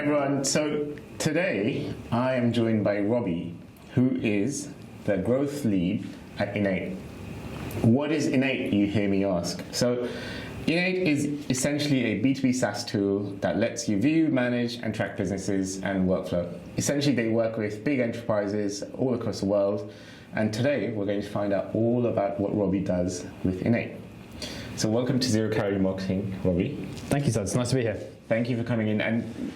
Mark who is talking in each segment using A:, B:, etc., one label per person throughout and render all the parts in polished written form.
A: everyone. So today I am joined by Robi, who is the growth lead at Enate. What is Enate, you hear me ask? So Enate is essentially a B2B SaaS tool that lets you view, manage, and track businesses and workflow. Essentially, they work with big enterprises all across the world. And today, we're going to find out all about what Robi does with Enate. So welcome to Zero Calorie Marketing, Robi.
B: Thank you, sir. It's nice to be here.
A: Thank you for coming in. And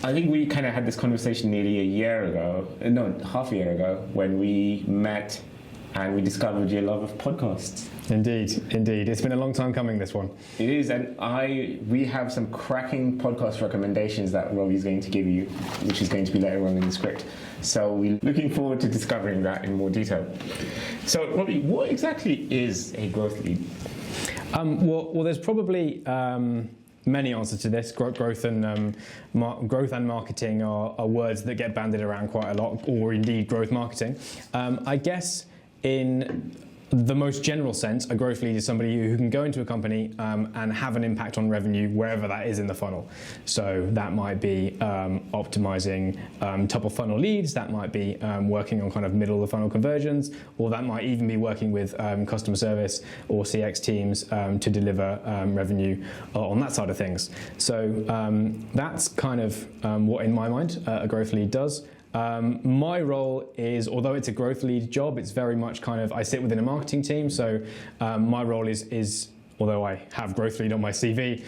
A: I think we kind of had this conversation nearly half a year ago, when we met and we discovered your love of podcasts.
B: Indeed. It's been a long time coming, this one.
A: It is, and we have some cracking podcast recommendations that Robi is going to give you, which is going to be later on in the script. So we're looking forward to discovering that in more detail. So Robi, what exactly is a growth lead?
B: Well, there's probably many answers to this. Growth and marketing are words that get bandied around quite a lot, or indeed growth marketing. I guess in the most general sense, a growth lead is somebody who can go into a company and have an impact on revenue wherever that is in the funnel. So that might be optimizing top of funnel leads, that might be working on kind of middle of the funnel conversions, or that might even be working with customer service or CX teams to deliver revenue on that side of things. So that's kind of what, in my mind, a growth lead does. My role is, although it's a growth lead job, it's very much kind of, I sit within a marketing team, so my role is, although I have growth lead on my CV,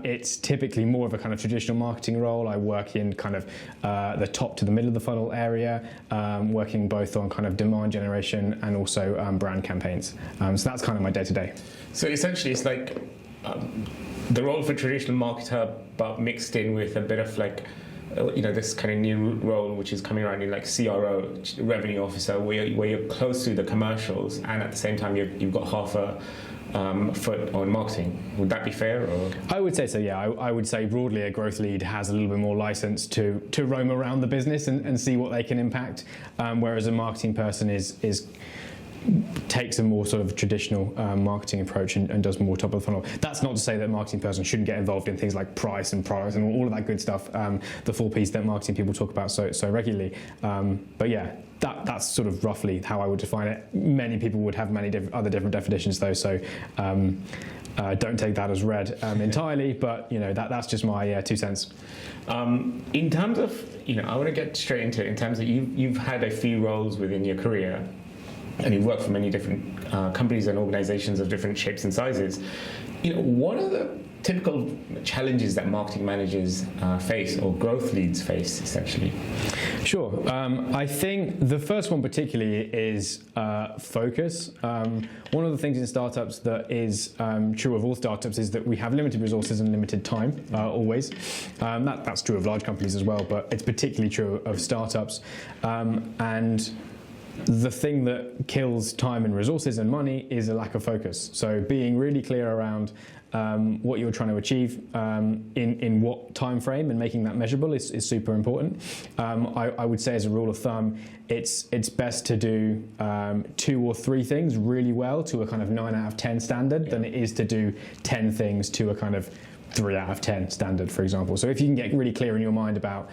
B: it's typically more of a kind of traditional marketing role. I work in kind of the top to the middle of the funnel area, working both on kind of demand generation and also brand campaigns. So that's kind of my day-to-day.
A: So essentially it's like the role of a traditional marketer, but mixed in with a bit of like, this kind of new role which is coming around in like CRO, revenue officer, where you're close to the commercials and at the same time you've got half a foot on marketing. Would that be fair? Or?
B: I would say so, yeah. I would say broadly a growth lead has a little bit more license to roam around the business and see what they can impact, whereas a marketing person takes a more sort of traditional marketing approach and does more top of the funnel. That's not to say that a marketing person shouldn't get involved in things like price and products and all of that good stuff, the full piece that marketing people talk about so regularly. But yeah, that's sort of roughly how I would define it. Many people would have many other different definitions though, so don't take that as read entirely, but that's just my 2 cents.
A: In terms of, I want to get straight into it, in terms of you've had a few roles within your career, and you've worked for many different companies and organizations of different shapes and sizes. What are the typical challenges that marketing managers face, or growth leads face, essentially?
B: Sure. I think the first one particularly is focus. One of the things in startups that is true of all startups is that we have limited resources and limited time, always. That's true of large companies as well, but it's particularly true of startups. And the thing that kills time and resources and money is a lack of focus. So being really clear around what you're trying to achieve in what time frame and making that measurable is super important. I would say as a rule of thumb, it's best to do 2 or 3 things really well to a kind of 9 out of 10 standard than it is to do 10 things to a kind of 3 out of 10 standard, for example. So if you can get really clear in your mind about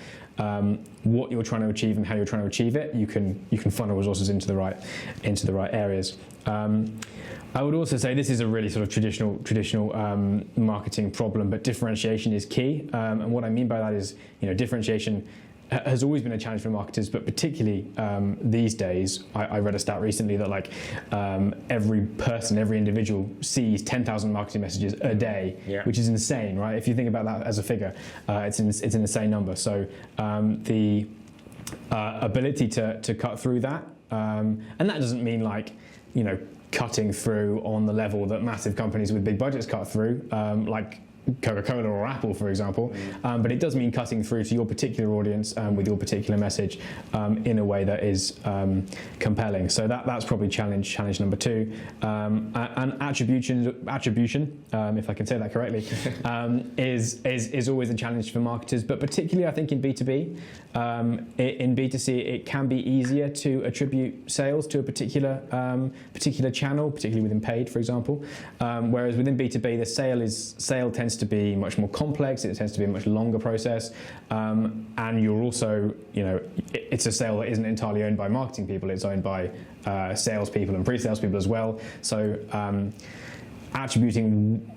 B: what you're trying to achieve and how you're trying to achieve it, you can funnel resources into the right areas. I would also say this is a really sort of traditional marketing problem, but differentiation is key. And what I mean by that is, differentiation has always been a challenge for marketers, but particularly these days. I read a stat recently that every individual sees 10,000 marketing messages a day, which is insane, right? If you think about that as a figure, it's an insane number. So the ability to cut through that, and that doesn't mean cutting through on the level that massive companies with big budgets cut through, like Coca-Cola or Apple, for example, but it does mean cutting through to your particular audience with your particular message in a way that is compelling. So that's probably challenge number 2. And attribution, if I can say that correctly, is always a challenge for marketers, but particularly I think in B2B. In B2C, it can be easier to attribute sales to a particular channel, particularly within paid, for example. Whereas within B2B, the sale tends tends to be much more complex. It tends to be a much longer process, and you're also, it's a sale that isn't entirely owned by marketing people. It's owned by salespeople and pre-sales people as well. So attributing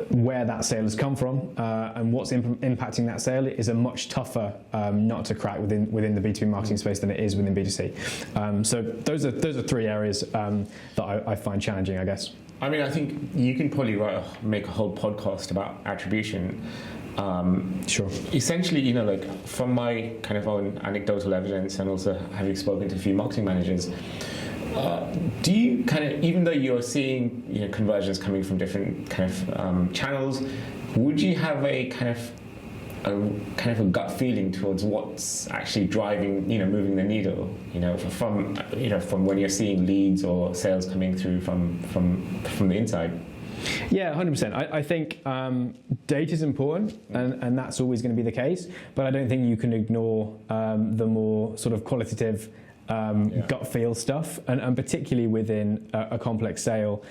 B: where that sale has come from and what's impacting that sale is a much tougher nut to crack within the B2B marketing space than it is within B2C. So those are three areas that I find challenging, I guess.
A: I mean, I think you can probably make a whole podcast about attribution.
B: Sure.
A: Essentially, like from my kind of own anecdotal evidence and also having spoken to a few marketing managers, do you kind of, even though you're seeing conversions coming from different kind of channels, would you have a kind of a gut feeling towards what's actually driving, moving the needle, from when you're seeing leads or sales coming through from the inside?
B: Yeah, 100%. I think data is important, and that's always going to be the case. But I don't think you can ignore the more sort of qualitative gut feel stuff, and particularly within a complex sale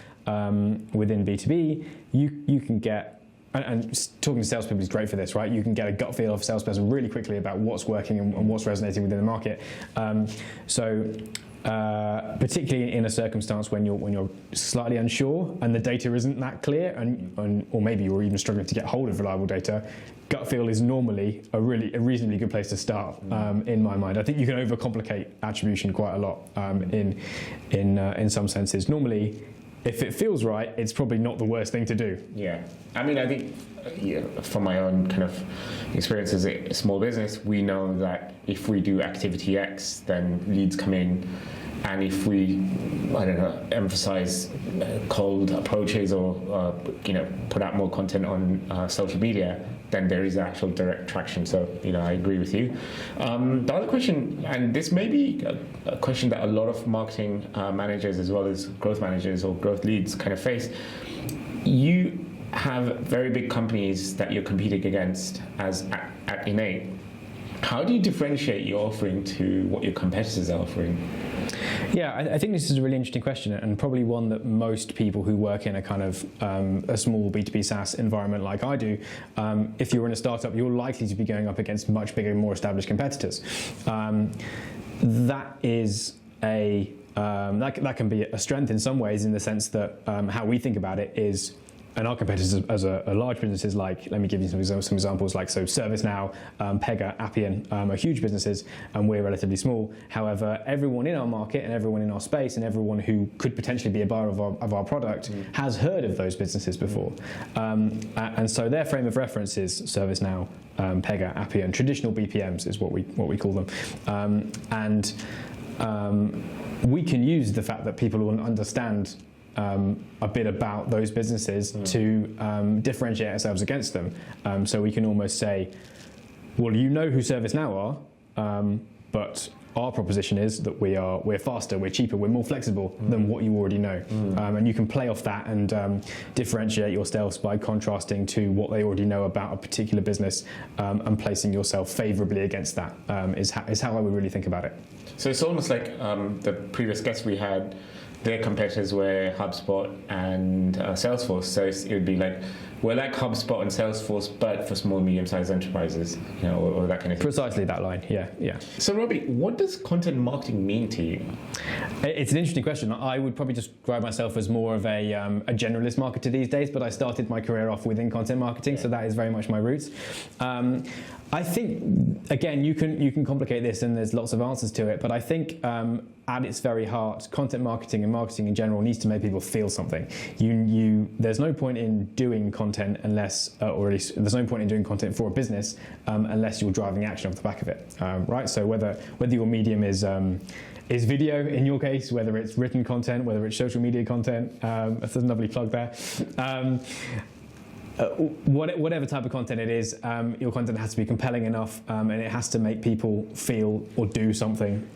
B: within B2B, you can get, and talking to salespeople is great for this, right? You can get a gut feel of a salesperson really quickly about what's working and what's resonating within the market. Particularly in a circumstance when you're slightly unsure and the data isn't that clear, or maybe you're even struggling to get hold of reliable data, gut feel is normally a reasonably good place to start. In my mind, I think you can overcomplicate attribution quite a lot in some senses. Normally, if it feels right, it's probably not the worst thing to do.
A: Yeah, I mean, I think from my own kind of experience as a small business, we know that if we do activity X, then leads come in, and if we, emphasize cold approaches or put out more content on social media, then there is actual direct traction. So, I agree with you. The other question, and this may be a question that a lot of marketing managers as well as growth managers or growth leads kind of face. You have very big companies that you're competing against at Enate. How do you differentiate your offering to what your competitors are offering?
B: Yeah, I think this is a really interesting question, and probably one that most people who work in a kind of a small B2B SaaS environment like I do, if you're in a startup, you're likely to be going up against much bigger, more established competitors. That is that can be a strength in some ways, in the sense that how we think about it is, and our competitors as a large businesses, like, let me give you some examples, like, so ServiceNow, Pega, Appian are huge businesses, and we're relatively small. However, everyone in our market and everyone in our space and everyone who could potentially be a buyer of our product has heard of those businesses before. And so their frame of reference is ServiceNow, Pega, Appian, traditional BPMs is what we call them. We can use the fact that people will understand a bit about those businesses to differentiate ourselves against them. So we can almost say, well, you know who ServiceNow are, but our proposition is that we're faster, we're cheaper, we're more flexible than what you already know. And you can play off that and differentiate yourselves by contrasting to what they already know about a particular business, and placing yourself favourably against that is how I would really think about it.
A: So it's almost like the previous guests we had, their competitors were HubSpot and Salesforce. So it would be like, we're like HubSpot and Salesforce, but for small, medium-sized enterprises, or that kind of thing.
B: Precisely that line, yeah.
A: So, Robi, what does content marketing mean to you?
B: It's an interesting question. I would probably describe myself as more of a generalist marketer these days, but I started my career off within content marketing, so that is very much my roots. I think, again, you can complicate this, and there's lots of answers to it, but I think at its very heart, content marketing and marketing in general needs to make people feel something. There's no point in doing content unless, or at least there's no point in doing content for a business unless you're driving action off the back of it, right? So whether your medium is video in your case, whether it's written content, whether it's social media content, that's a lovely plug there. Whatever type of content it is, your content has to be compelling enough, and it has to make people feel or do something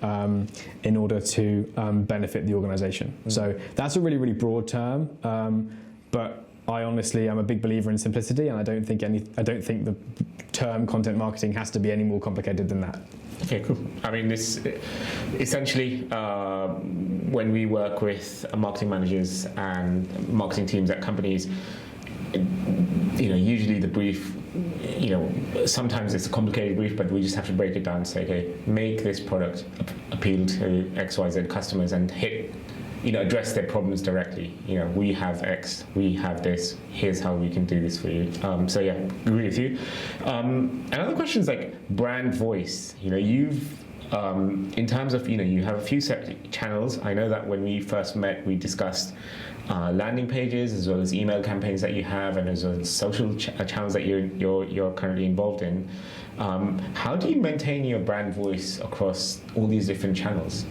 B: in order to benefit the organization. So that's a really, really broad term, but I honestly am a big believer in simplicity, and I don't think the term content marketing has to be any more complicated than that.
A: Okay, cool. I mean, this essentially, when we work with marketing managers and marketing teams at companies, usually the brief, sometimes it's a complicated brief, but we just have to break it down and say, okay, make this product appeal to X, Y, Z customers and address their problems directly. We have X, we have this, here's how we can do this for you. So yeah, agree with you. Another question is like brand voice. You've, in terms of, you have a few separate channels. I know that when we first met, we discussed landing pages as well as email campaigns that you have, and as well as social channels that you're currently involved in. How do you maintain your brand voice across all these different channels?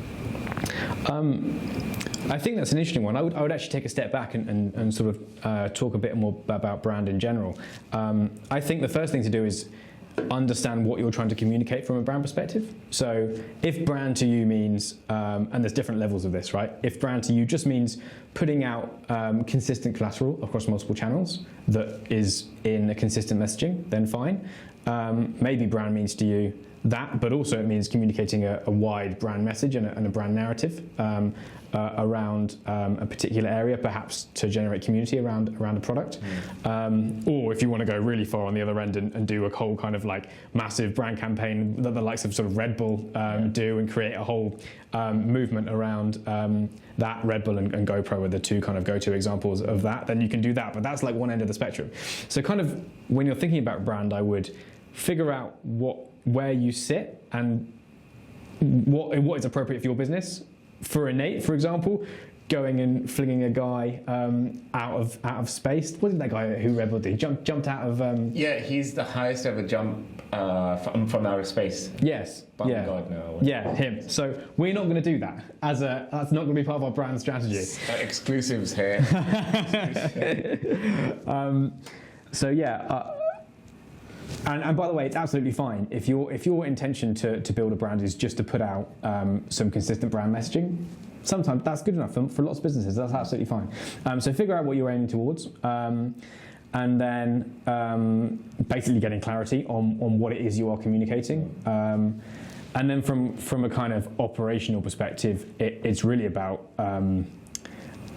B: I think that's an interesting one. I would actually take a step back and sort of talk a bit more about brand in general. I think the first thing to do is understand what you're trying to communicate from a brand perspective. So if brand to you means, and there's different levels of this, right? If brand to you just means putting out consistent collateral across multiple channels that is in a consistent messaging, then fine. Maybe brand means to you that, but also it means communicating a wide brand message and a brand narrative around a particular area, perhaps to generate community around a product. Or if you want to go really far on the other end and do a whole kind of like massive brand campaign that the likes of sort of Red Bull do, and create a whole movement around that. Red Bull and GoPro are the two kind of go-to examples of that. Then you can do that, but that's like one end of the spectrum. So kind of when you're thinking about brand, I would figure out where you sit and what is appropriate for your business. For Enate, for example, going and flinging a guy out of space. What did that guy who Red Bull do? Jumped out of...
A: Yeah, he's the highest ever jump from outer space.
B: Yes. Yeah.
A: God, no.
B: Yeah, him. So we're not going to do that. That's not going to be part of our brand strategy.
A: Exclusives here.
B: So yeah. And by the way, it's absolutely fine if your intention to build a brand is just to put out some consistent brand messaging. Sometimes that's good enough for lots of businesses. That's absolutely fine. So figure out what you're aiming towards, and then basically getting clarity on what it is you are communicating. And then from a kind of operational perspective, it's really about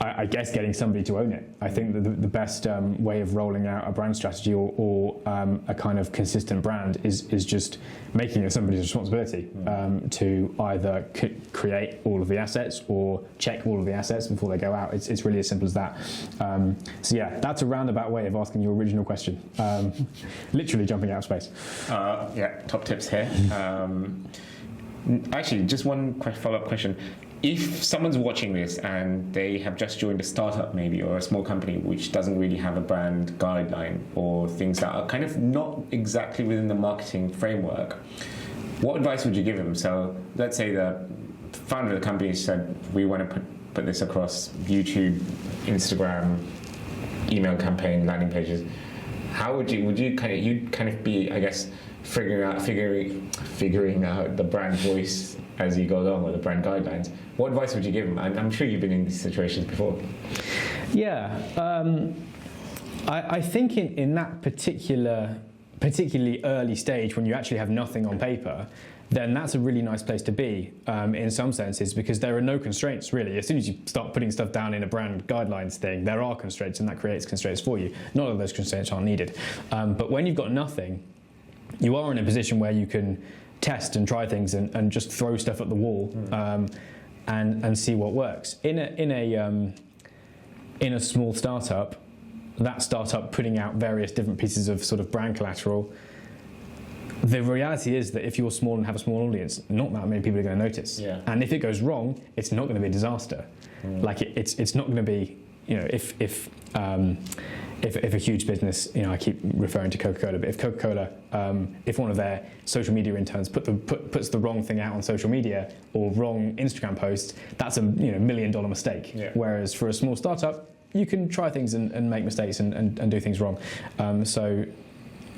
B: I guess getting somebody to own it. I think that the best way of rolling out a brand strategy or a kind of consistent brand is just making it somebody's responsibility to either create all of the assets or check all of the assets before they go out. It's really as simple as that. So yeah, that's a roundabout way of asking your original question. Literally jumping out of space.
A: Yeah, top tips here. Actually, just one follow-up question. If someone's watching this and they have just joined a startup maybe, or a small company which doesn't really have a brand guideline, or things that are kind of not exactly within the marketing framework, what advice would you give them? So let's say the founder of the company said, we want to put this across YouTube, Instagram, email campaign, landing pages. How would you kind of be, I guess, figuring out the brand voice as you go along, with the brand guidelines? What advice would you give them? I'm sure you've been in these situations before.
B: Yeah, I think in that particularly early stage, when you actually have nothing on paper, then that's a really nice place to be in some senses, because there are no constraints really. As soon as you start putting stuff down in a brand guidelines thing, there are constraints, and that creates constraints for you. Not all of those constraints are needed. But when you've got nothing, you are in a position where you can test and try things and just throw stuff at the wall and see what works. In a small startup, that startup putting out various different pieces of sort of brand collateral, the reality is that if you're small and have a small audience, not that many people are going to notice. Yeah. And if it goes wrong, it's not going to be a disaster. Like it's not going to be, if a huge business, I keep referring to Coca-Cola, but if Coca-Cola, if one of their social media interns puts the wrong thing out on social media or wrong Instagram post, that's a $1 million mistake. Yeah. Whereas for a small startup, you can try things and make mistakes and do things wrong. So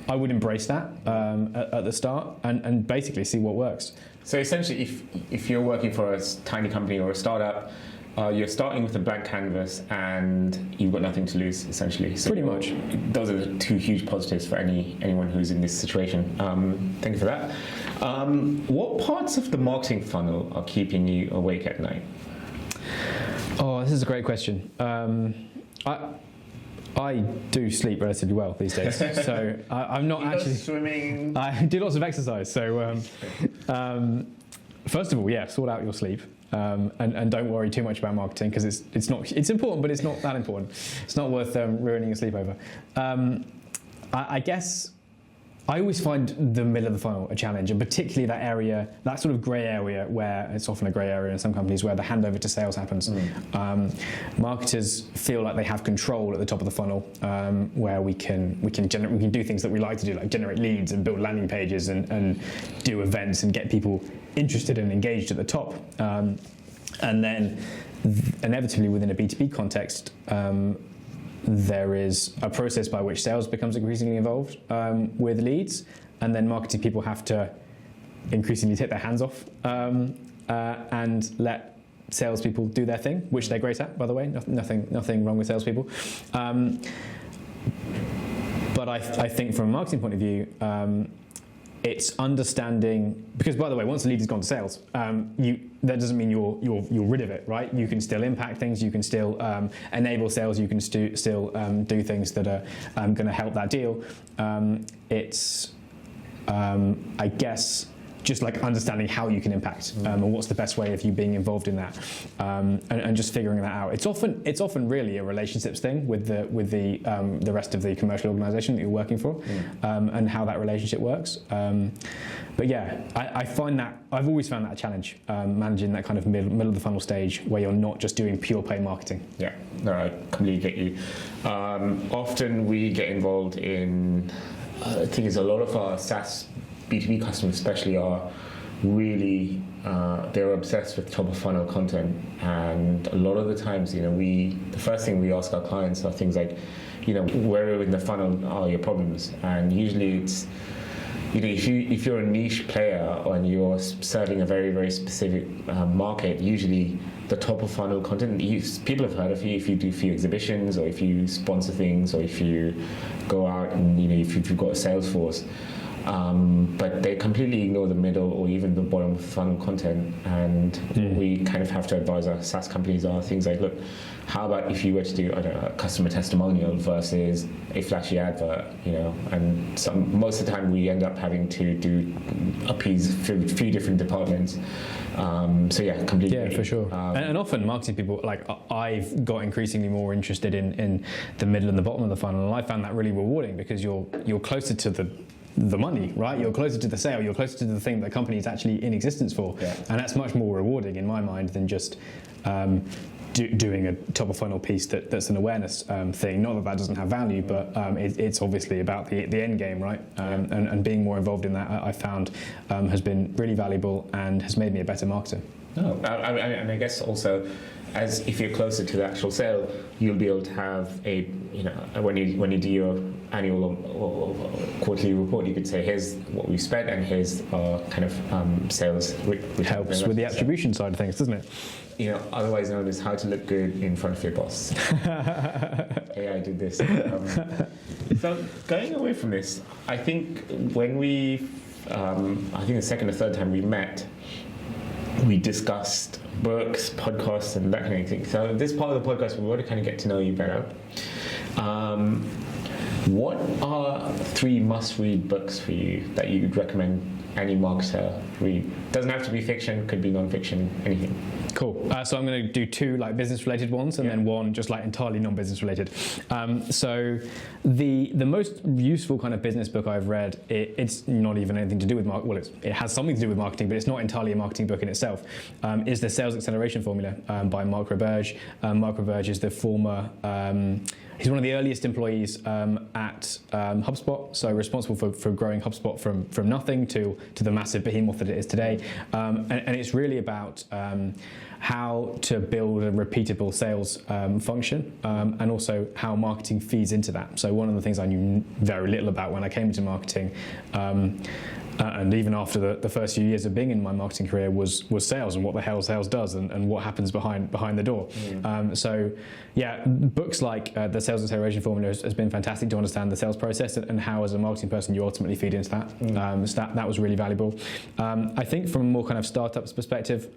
B: I would embrace that at the start and basically see what works.
A: So essentially, if you're working for a tiny company or a startup, you're starting with a blank canvas and you've got nothing to lose, essentially. So
B: pretty much.
A: Those are the two huge positives for anyone who's in this situation. Thank you for that. What parts of the marketing funnel are keeping you awake at night?
B: Oh, this is a great question. I do sleep relatively well these days, so I'm not actually
A: swimming.
B: I do lots of exercise. So first of all, sort out your sleep. And don't worry too much about marketing, because it's important, but it's not that important. It's not worth ruining your sleep over. I guess I always find the middle of the funnel a challenge, and particularly that area, that sort of grey area, where it's often a grey area in some companies, where the handover to sales happens. Marketers feel like they have control at the top of the funnel, where we can do things that we like to do, like generate leads and build landing pages and do events and get people interested and engaged at the top. And then inevitably within a B2B context, there is a process by which sales becomes increasingly involved with leads, and then marketing people have to increasingly take their hands off and let salespeople do their thing, which they're great at, by the way. Nothing wrong with salespeople. But I think from a marketing point of view, it's understanding, because by the way, once the lead has gone to sales, that doesn't mean you're rid of it, right? You can still impact things, you can still enable sales, you can still do things that are going to help that deal. It's I guess just like understanding how you can impact and what's the best way of you being involved in that, and just figuring that out. It's often really a relationships thing with the rest of the commercial organisation that you're working for, and how that relationship works. But yeah, I find that I've always found that a challenge, managing that kind of middle of the funnel stage where you're not just doing pure play marketing.
A: Yeah, no, I completely get you. Often we get involved in, I think it's a lot of our SaaS B2B customers especially are really, they're obsessed with top of funnel content, and a lot of the times, the first thing we ask our clients are things like, where in the funnel are your problems? And usually it's, if you're a niche player and you're serving a very, very specific market, usually the top of funnel content, people have heard of you if you do few exhibitions, or if you sponsor things, or if you go out and, if you've got a sales force. But they completely ignore the middle or even the bottom of the funnel content, and we kind of have to advise our SaaS companies are things like, look, how about if you were to do, I don't know, a customer testimonial versus a flashy advert, and most of the time we end up having to appease a few different departments. So yeah, completely.
B: Yeah, for sure. And often marketing people, like I've got increasingly more interested in the middle and the bottom of the funnel, and I found that really rewarding, because you're closer to the money, right? You're closer to the sale, you're closer to the thing that the company is actually in existence for. Yeah. And that's much more rewarding in my mind than just doing a top of funnel piece that's an awareness thing. Not that doesn't have value, but it's obviously about the end game, right? And being more involved in that, I found has been really valuable and has made me a better marketer.
A: Oh, and I guess also, as if you're closer to the actual sale, you'll be able to have when you do your annual or quarterly report, you could say, here's what we've spent and here's our kind of sales. Which
B: helps with the attribution side of things, doesn't it?
A: Otherwise known as how to look good in front of your boss. AI did this. So going away from this, I think when I think the second or third time we met, we discussed books, podcasts, and that kind of thing. So this part of the podcast, we want to kind of get to know you better. What are 3 must-read books for you that you would recommend any marketer read? Doesn't have to be fiction, could be non-fiction, anything.
B: Cool. So I'm going to do 2 like business-related ones, and then 1 just like entirely non-business related. So the most useful kind of business book I've read, it's not even anything to do with marketing. Well, it has something to do with marketing, but it's not entirely a marketing book in itself. Is the Sales Acceleration Formula by Mark Roberge. Mark Roberge is the former. He's one of the earliest employees at HubSpot, so responsible for growing HubSpot from nothing to the massive behemoth that it is today. And it's really about how to build a repeatable sales function, and also how marketing feeds into that. So one of the things I knew very little about when I came into marketing, and even after the first few years of being in my marketing career, was sales and what the hell sales does and what happens behind the door. So yeah, books like the Sales Acceleration Formula has been fantastic to understand the sales process and how, as a marketing person, you ultimately feed into that. So that was really valuable. I think from a more kind of startups perspective,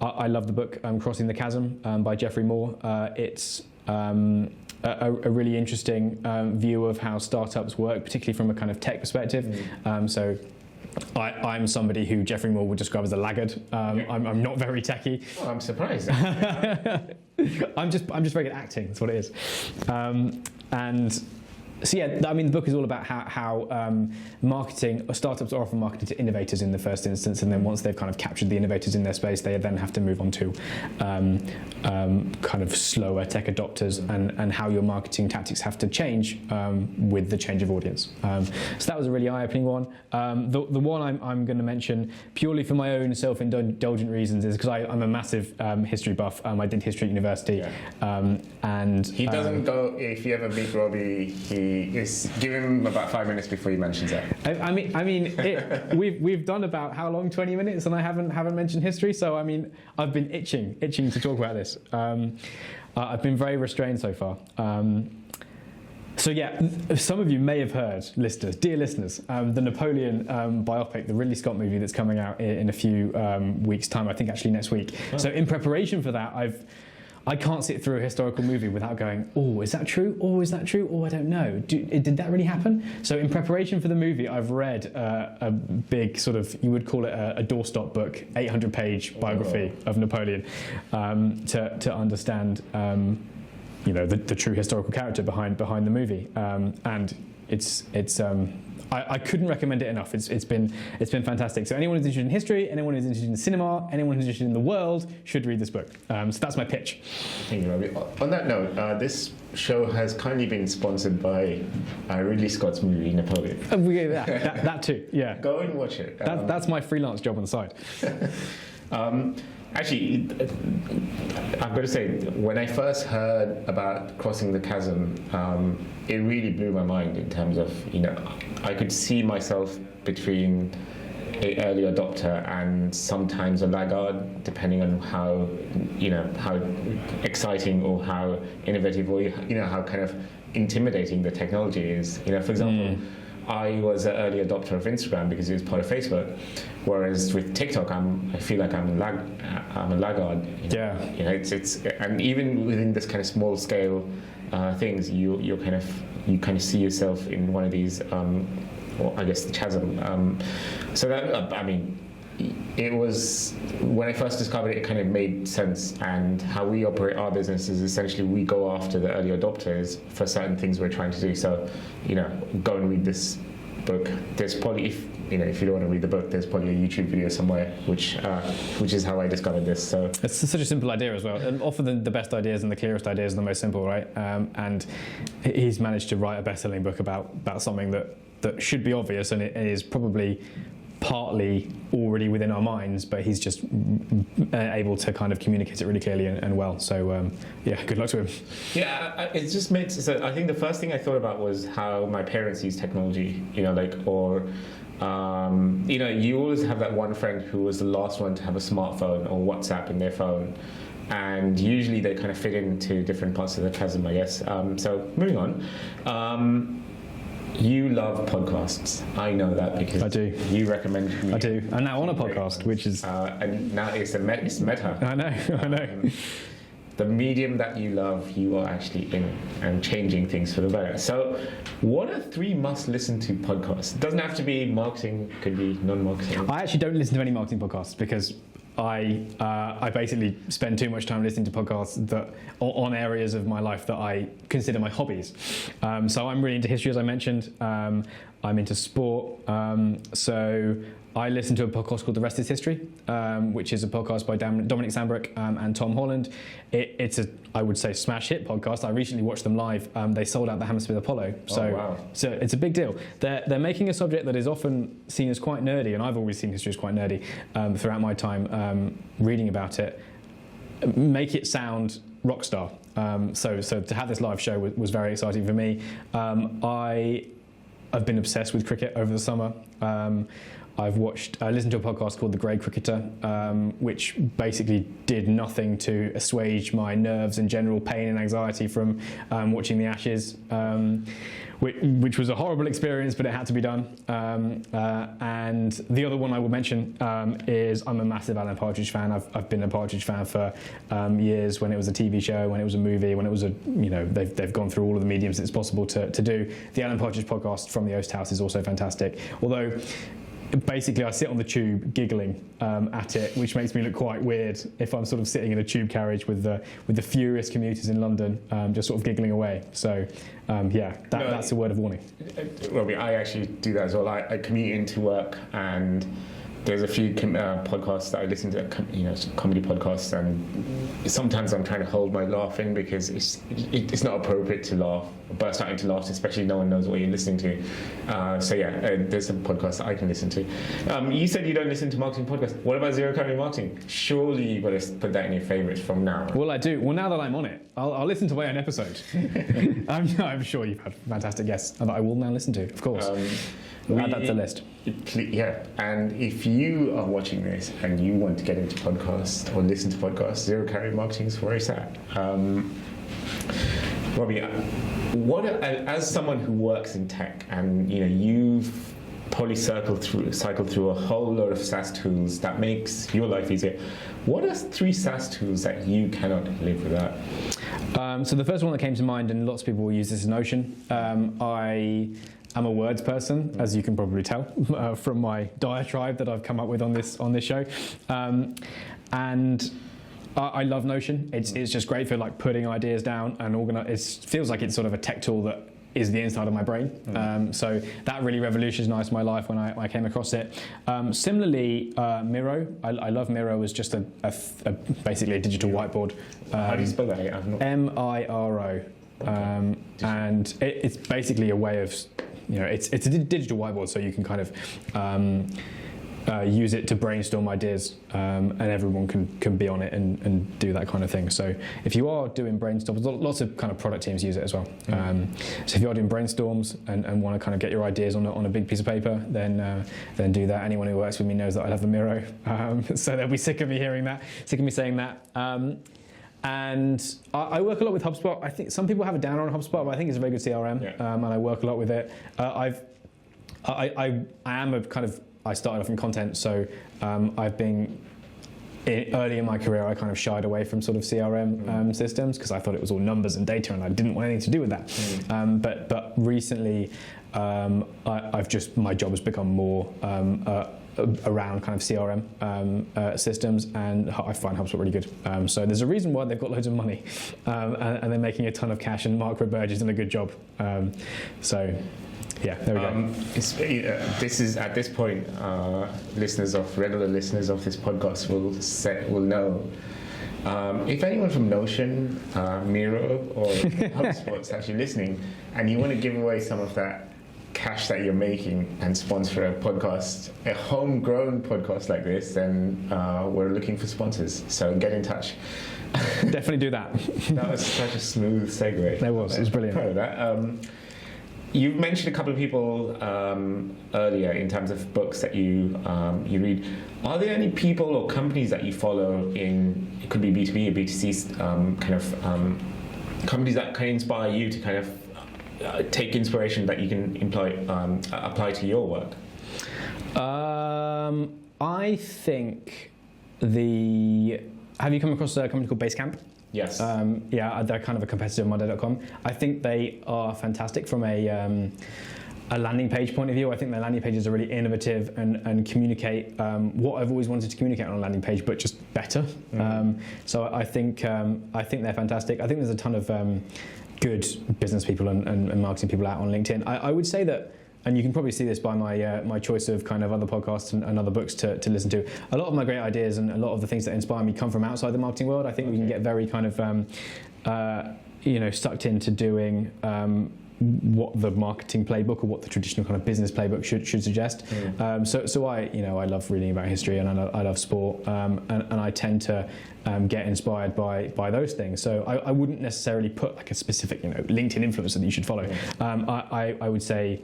B: I love the book Crossing the Chasm by Jeffrey Moore. It's a really interesting view of how startups work, particularly from a kind of tech perspective. So I'm somebody who Geoffrey Moore would describe as a laggard. I'm not very techie.
A: Oh, I'm surprised.
B: I'm just very good at acting. That's what it is. And so yeah, I mean, the book is all about how marketing, or startups are often marketed to innovators in the first instance, and then once they've kind of captured the innovators in their space, they then have to move on to kind of slower tech adopters, and how your marketing tactics have to change with the change of audience. So that was a really eye-opening one. The one I'm going to mention purely for my own self-indulgent reasons is because I'm a massive history buff. I did history at university, and
A: he doesn't go. If you ever meet Robi, give him about 5 minutes before he mentions that.
B: I mean, we've done about how long? 20 minutes, and I haven't mentioned history. So I mean, I've been itching to talk about this. I've been very restrained so far. So yeah, some of you may have heard, dear listeners, the Napoleon biopic, the Ridley Scott movie that's coming out in a few weeks' time. I think actually next week. Oh. So in preparation for that, I can't sit through a historical movie without going, oh, is that true? Oh, is that true? Oh, I don't know. Did that really happen? So in preparation for the movie, I've read a big sort of, you would call it a doorstop book, 800-page biography of Napoleon, to understand, the true historical character behind the movie. And it's I couldn't recommend it enough. It's been fantastic. So anyone who's interested in history, anyone who's interested in cinema, anyone who's interested in the world should read this book. So that's my pitch.
A: Thank you, Robbie. On that note, this show has kindly been sponsored by Ridley Scott's movie Napoleon.
B: That too. Yeah.
A: Go and watch it.
B: That's my freelance job on the side.
A: Actually, I've got to say, when I first heard about Crossing the Chasm, it really blew my mind in terms of, I could see myself between an early adopter and sometimes a laggard, depending on how exciting or how innovative or, how kind of intimidating the technology is. For example, I was an early adopter of Instagram because it was part of Facebook, whereas with TikTok, I feel like I'm a laggard.
B: Yeah.
A: It's and even within this kind of small scale things, you kind of see yourself in one of these, or I guess the chasm. So that it was, when I first discovered it, it kind of made sense. And how we operate our business is essentially we go after the early adopters for certain things we're trying to do. So, go and read this book. There's probably, if you don't want to read the book, there's probably a YouTube video somewhere, which is how I discovered this. So
B: it's such a simple idea as well. And often the best ideas and the clearest ideas are the most simple, right? And he's managed to write a best-selling book about something that should be obvious, and it is probably partly already within our minds, but he's just able to kind of communicate it really clearly and well. So good luck to him.
A: Yeah, it just makes. So I think the first thing I thought about was how my parents use technology. You always have that one friend who was the last one to have a smartphone or WhatsApp in their phone. And usually they kind of fit into different parts of the chasm, I guess. So moving on. You love podcasts. I know that because
B: I do.
A: You recommend me.
B: I do. I'm now on a podcast, which is...
A: and now it's meta.
B: I know.
A: The medium that you love, you are actually in and changing things for the better. So what are 3 must-listen-to podcasts? It doesn't have to be marketing, could be non-marketing.
B: I actually don't listen to any marketing podcasts because I basically spend too much time listening to podcasts that on areas of my life that I consider my hobbies. So I'm really into history, as I mentioned. I'm into sport. So I listen to a podcast called The Rest is History, which is a podcast by Dominic Sambrook and Tom Holland. It's I would say, smash hit podcast. I recently watched them live. They sold out the Hammersmith Apollo. So it's a big deal. They're making a subject that is often seen as quite nerdy, and I've always seen history as quite nerdy throughout my time reading about it. Make it sound rock star. So to have this live show was very exciting for me. I've been obsessed with cricket over the summer. I listened to a podcast called The Grey Cricketer, which basically did nothing to assuage my nerves and general pain and anxiety from watching the Ashes. which was a horrible experience, but it had to be done. And the other one I will mention is I'm a massive Alan Partridge fan. I've been a Partridge fan for years. When it was a TV show, when it was a movie, when it was they've gone through all of the mediums it's possible to do. The Alan Partridge podcast from the Oast House is also fantastic. Although, basically, I sit on the tube giggling at it, which makes me look quite weird if I'm sort of sitting in a tube carriage with the furious commuters in London, just sort of giggling away. So, that's a word of warning.
A: Robbie, I actually do that as well. I commute into work, and there's a few podcasts that I listen to, comedy podcasts, and sometimes I'm trying to hold my laughing because it's not appropriate to laugh, burst out into laughter, especially no one knows what you're listening to. There's some podcasts that I can listen to. You said you don't listen to marketing podcasts. What about Zero Calorie Marketing? Surely you've got to put that in your favourites from now on.
B: Well, I do. Well, now that I'm on it, I'll listen to my own episode. I'm sure you've had fantastic guests that I will now listen to, of course. We'll add that to the list.
A: Yeah, and if you are watching this and you want to get into podcasts or listen to podcasts, Zero Calorie Marketing is where it's at. Robbie, as someone who works in tech, and you've probably cycled through a whole lot of SaaS tools that makes your life easier. What are 3 SaaS tools that you cannot live without?
B: So the first one that came to mind, and lots of people will use this, is Notion. I'm a words person, as you can probably tell from my diatribe that I've come up with on this show, and I love Notion. It's just great for like putting ideas down and organize. It feels like it's sort of a tech tool that is the inside of my brain. So that really revolutionized my life when I came across it. Similarly, Miro. I love Miro as just basically a digital whiteboard.
A: How do you spell that?
B: Miro. And it's basically a way of, it's a digital whiteboard, so you can kind of use it to brainstorm ideas, and everyone can be on it and do that kind of thing. So if you are doing brainstorms, lots of kind of product teams use it as well. So if you are doing brainstorms and want to kind of get your ideas on a big piece of paper, then do that. Anyone who works with me knows that I love the Miro, so they'll be sick of me saying that. And I work a lot with HubSpot. I think some people have a downer on HubSpot, but I think it's a very good CRM, and I work a lot with it. I am a kind of, I started off in content, so I've been, early in my career, I kind of shied away from sort of CRM systems because I thought it was all numbers and data, and I didn't want anything to do with that. But recently, my job has become more around kind of CRM systems, and I find HubSpot really good. So there's a reason why they've got loads of money, and they're making a ton of cash, and Mark Roberge has done a good job. Yeah, there we go.
A: This is, at this point, regular listeners of this podcast will know. If anyone from Notion, Miro, or HubSpot is actually listening, and you want to give away some of that cash that you're making and sponsor a podcast, a homegrown podcast like this, then we're looking for sponsors. So get in touch.
B: Definitely do that.
A: That was such a smooth segue.
B: It was brilliant.
A: Proud of that. You mentioned a couple of people earlier in terms of books that you read. Are there any people or companies that you follow it could be B2B or B2C kind of companies that can inspire you to kind of take inspiration that you can apply to your work?
B: I think have you come across a company called Basecamp?
A: Yes.
B: They're kind of a competitor of Monday.com. I think they are fantastic from a landing page point of view. I think their landing pages are really innovative and communicate what I've always wanted to communicate on a landing page, but just better. So I think they're fantastic. I think there's a ton of good business people and marketing people out on LinkedIn. I would say that, and you can probably see this by my choice of kind of other podcasts and other books to listen to. A lot of my great ideas and a lot of the things that inspire me come from outside the marketing world. I think we can get very kind of sucked into doing what the marketing playbook or what the traditional kind of business playbook should suggest. So I love reading about history, and I love sport, and I tend to get inspired by those things. So I wouldn't necessarily put like a specific LinkedIn influencer that you should follow. I would say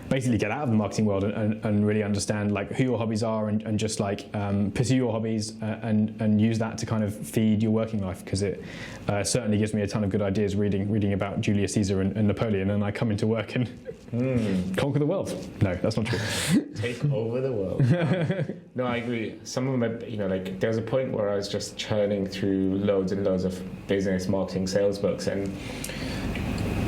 B: basically get out of the marketing world and really understand like who your hobbies are and just like pursue your hobbies and use that to kind of feed your working life, because it certainly gives me a ton of good ideas reading about Julius Caesar and Napoleon, and I come into work and conquer the world. No, that's not true.
A: Take over the world. No, I agree. Some of them, like there was a point where I was just churning through loads and loads of business, marketing, sales books, and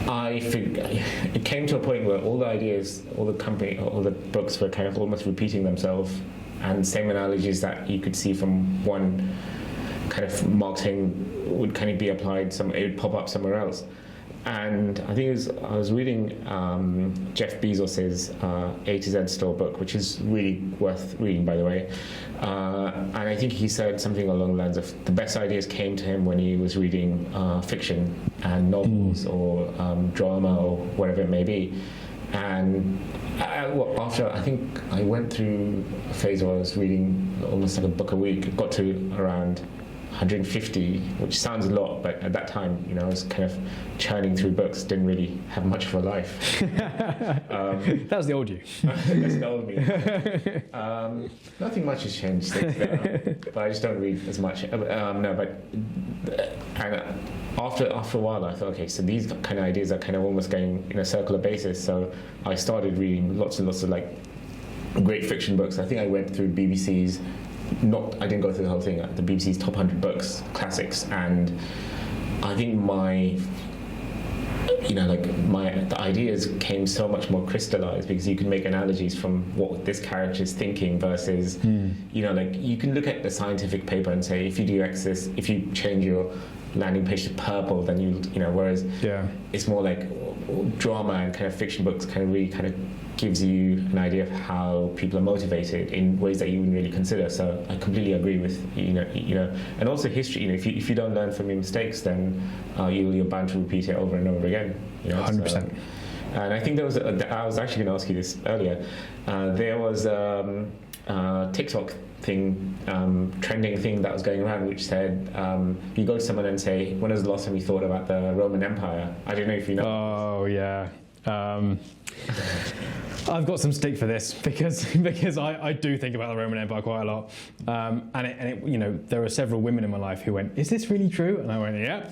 A: I think it came to a point where all the ideas, all the books were kind of almost repeating themselves, and same analogies that you could see from one kind of marketing would kind of be applied, it would pop up somewhere else. And I think I was reading Jeff Bezos's A to Z Store book, which is really worth reading, by the way. And I think he said something along the lines of the best ideas came to him when he was reading fiction and novels or drama or whatever it may be. And after, I think I went through a phase where I was reading almost like a book a week. It got to around 150, which sounds a lot, but at that time, I was kind of churning through books, didn't really have much of a life.
B: That was the old you.
A: That's the old me. Nothing much has changed since then, but I just don't read as much. After a while, I thought, okay, so these kind of ideas are kind of almost going in a circular basis. So I started reading lots and lots of like great fiction books. I think I went through BBC's. I didn't go through the whole thing. The BBC's top 100 books, classics, and I think the ideas came so much more crystallized because you can make analogies from what this character is thinking versus, you can look at the scientific paper and say if you do X, if you change your landing page to purple, then whereas it's more like drama and kind of fiction books really gives you an idea of how people are motivated in ways that you wouldn't really consider. So I completely agree with and also history. If you don't learn from your mistakes, then you're bound to repeat it over and over again.
B: 100%.
A: And I think I was actually going to ask you this earlier. There was a TikTok thing, trending thing that was going around, which said you go to someone and say, when was the last time you thought about the Roman Empire? I don't know if you know.
B: Oh yeah. I've got some stick for this because I do think about the Roman Empire quite a lot, and there are several women in my life who went, "Is this really true?" And I went, "Yeah."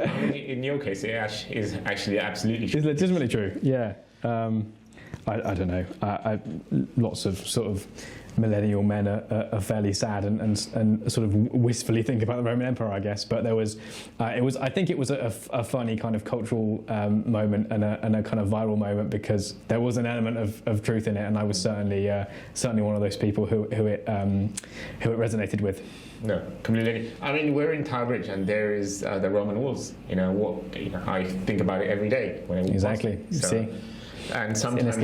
A: I mean, in your case, it is actually absolutely true.
B: It's legitimately true. Yeah. I don't know. Lots of sort of millennial men are fairly sad and sort of wistfully think about the Roman Empire, I guess. But there was, I think it was a funny kind of cultural moment and a kind of viral moment because there was an element of truth in it, and I was certainly one of those people who it resonated with.
A: No, completely. I mean, we're in Tower Bridge, and there is the Roman walls. I think about it every day when I walk
B: exactly.
A: past. So,
B: see.
A: And sometimes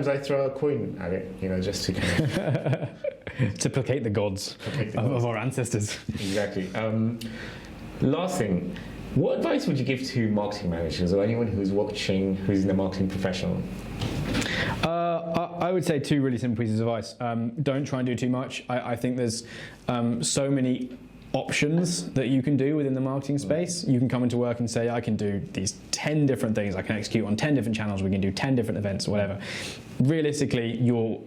A: I throw a coin at it, just to kind of
B: to placate the gods of our ancestors.
A: Exactly. Last thing, what advice would you give to marketing managers or anyone who's watching, who's in a marketing professional?
B: I would say two really simple pieces of advice. Don't try and do too much. I think there's so many options that you can do within the marketing space. You can come into work and say, I can do these 10 different things, I can execute on 10 different channels, we can do 10 different events or whatever. Realistically,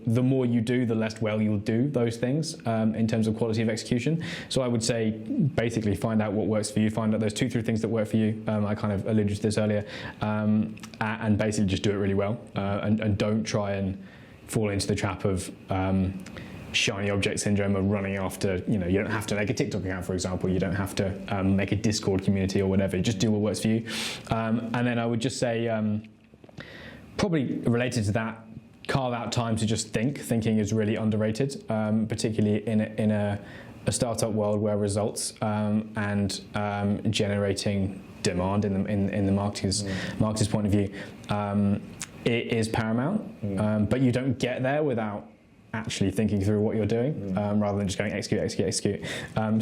B: the more you do, the less well you'll do those things in terms of quality of execution. So I would say basically find out what works for you, find out those 2-3 things that work for you. I kind of alluded to this earlier, and basically just do it really well, and don't try and fall into the trap of shiny object syndrome of running after, you don't have to make a TikTok account, for example. You don't have to make a Discord community or whatever. You just do what works for you. And then I would just say, probably related to that, carve out time to just think. Thinking is really underrated, particularly in a startup world where results and generating demand in the marketer's point of view, it is paramount. But you don't get there without actually thinking through what you're doing, rather than just going execute.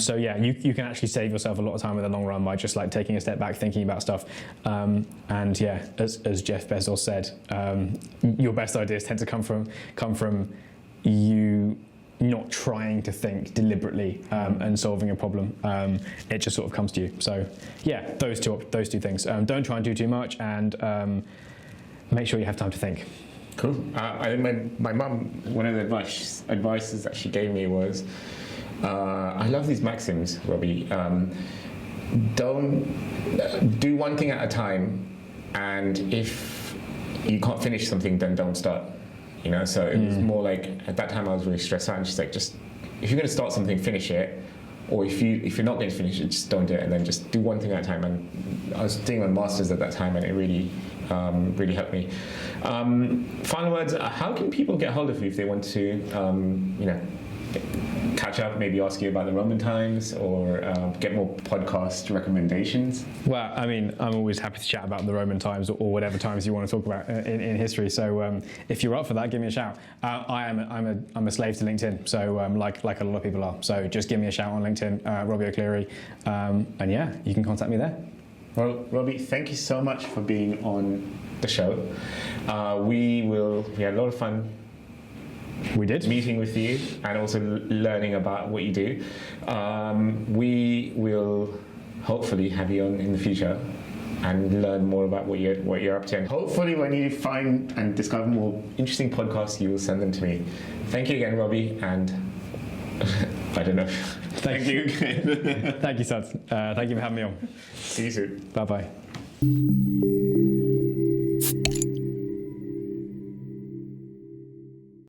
B: So yeah, you can actually save yourself a lot of time in the long run by just like taking a step back, thinking about stuff. And yeah, as Jeff Bezos said, your best ideas tend to come from you not trying to think deliberately and solving a problem. It just sort of comes to you. So yeah, those two things. Don't try and do too much, and make sure you have time to think.
A: Cool. My mum, one of the advices that she gave me was, I love these maxims, Robbie. Don't do one thing at a time, and if you can't finish something, then don't start. You know, so it was more like at that time I was really stressed out, and she's like, just if you're going to start something, finish it, or if you're not going to finish it, just don't do it, and then just do one thing at a time. And I was doing my masters at that time, and it really helped me. Final words: how can people get hold of you if they want to, catch up, maybe ask you about the Roman times, or get more podcast recommendations?
B: Well, I mean, I'm always happy to chat about the Roman times or whatever times you want to talk about in history. So if you're up for that, give me a shout. I'm a slave to LinkedIn, so like a lot of people are. So just give me a shout on LinkedIn, Robbie O'Cleary, and yeah, you can contact me there.
A: Well, Robbie, thank you so much for being on the show. We had a lot of fun.
B: We did.
A: Meeting with you and also learning about what you do. We will hopefully have you on in the future and learn more about what you're up to. And hopefully when you find and discover more interesting podcasts, you will send them to me. Thank you again, Robbie, and I don't know. Thank you again.
B: Thank you, Sats. Thank you for having me on.
A: See you soon.
B: Bye-bye.